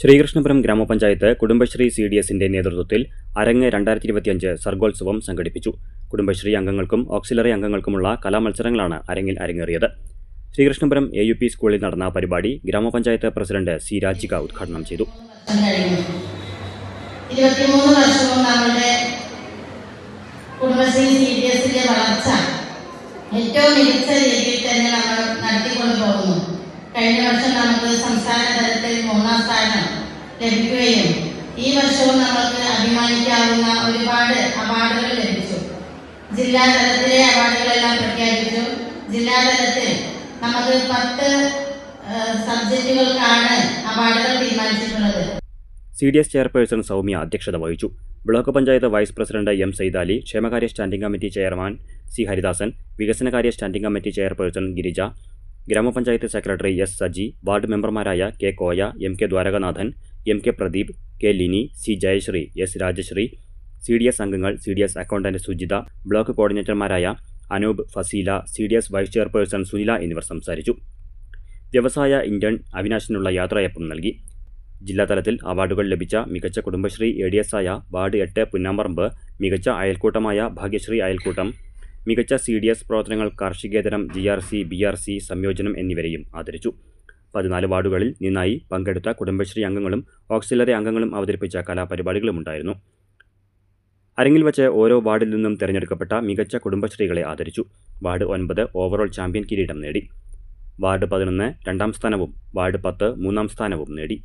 ശ്രീകൃഷ്ണപുരം ഗ്രാമപഞ്ചായത്ത് കുടുംബശ്രീ CDSന്റെ നേതൃത്വത്തിൽ അരങ്ങ് 2025 സർഗോത്സവം സംഘടിപ്പിച്ചു. കുടുംബശ്രീ അംഗങ്ങൾക്കും ഓക്സിലറി അംഗങ്ങൾക്കുമുള്ള കലാമത്സരങ്ങളാണ് അരങ്ങിൽ അരങ്ങേറിയത്. ശ്രീകൃഷ്ണപുരം AUP സ്കൂളിൽ നടന്ന പരിപാടി ഗ്രാമപഞ്ചായത്ത് പ്രസിഡന്റ് C. രാജിക ഉദ്ഘാടനം ചെയ്തു. 23 വർഷവും നമ്മുടെ കുടുംബശ്രീ CDSന്റെ വളർച്ച ഏറ്റവും മികച്ച രീതിയിൽ തന്നെ നമ്മൾ നടത്തിക്കൊണ്ടു പോകുന്നു. കഴിഞ്ഞ വർഷം നമുക്ക് സംസ്ഥാന തലത്തിൽ 3ാം സ്ഥാനം ലഭിക്കുകയും ഈ വർഷവും നമുക്ക് അഭിമാനിക്കാവുന്ന ഒരുപാട് അവാർഡുകൾ ലഭിച്ചു. ജില്ലാ തലത്തിലെ അവാർഡുകളെല്ലാം പ്രഖ്യാപിച്ചു. ജില്ലാ തലത്തിൽ നമുക്ക് 10 സബ്ജക്റ്റുകൾക്കാണ് അവാർഡുകൾ തീരുമാനിച്ചിട്ടുള്ളത്. CDS ചെയർപേഴ്സൺ സൗമ്യ അധ്യക്ഷത വഹിച്ചു. Block panchayat vice president M. Saidali, ക്ഷേമകാര്യ standing committee chairman C. Haridasan, വികസനകാര്യ സ്റ്റാൻഡിംഗ് കമ്മിറ്റി ചെയർപേഴ്സൺ ഗിരിജ, ഗ്രാമപഞ്ചായത്ത് സെക്രട്ടറി S. സജി, വാർഡ് മെമ്പർമാരായ K. Koya, M. K. Dwarakanathan, M. K. Pradeep, K. Lini, C. Jayasree, S. Rajasree, CDS അംഗങ്ങൾ, CDS അക്കൗണ്ടന്റ് സുജിത, ബ്ലോക്ക് കോർഡിനേറ്റർമാരായ Anoop, Faseela, CDS vice chairperson Sunila എന്നിവർ സംസാരിച്ചു. വ്യവസായ ഇന്റേൺ അവിനാശിനുള്ള യാത്രയപ്പം നൽകി. ജില്ലാതലത്തിൽ അവാർഡുകൾ ലഭിച്ച മികച്ച കുടുംബശ്രീ ADS ആയ വാർഡ് 8 പുന്നാമ്പറമ്പ്, മികച്ച അയൽക്കൂട്ടമായ ഭാഗ്യശ്രീ അയൽക്കൂട്ടം, മികച്ച CDS പ്രവർത്തനങ്ങൾ കാർഷികേതരം GRC, BRC സംയോജനം എന്നിവരെയും ആദരിച്ചു. 14 വാർഡുകളിൽ നിന്നായി പങ്കെടുത്ത കുടുംബശ്രീ അംഗങ്ങളും ഓക്സിലറി അംഗങ്ങളും അവതരിപ്പിച്ച കലാപരിപാടികളുമുണ്ടായിരുന്നു. അരങ്ങിൽ വച്ച് ഓരോ വാർഡിൽ നിന്നും തിരഞ്ഞെടുക്കപ്പെട്ട മികച്ച കുടുംബശ്രീകളെ ആദരിച്ചു. വാർഡ് 9 ഓവറോൾ ചാമ്പ്യൻ കിരീടം നേടി. വാർഡ് 11 2ാം സ്ഥാനവും വാർഡ് 10 3ാം സ്ഥാനവും നേടി.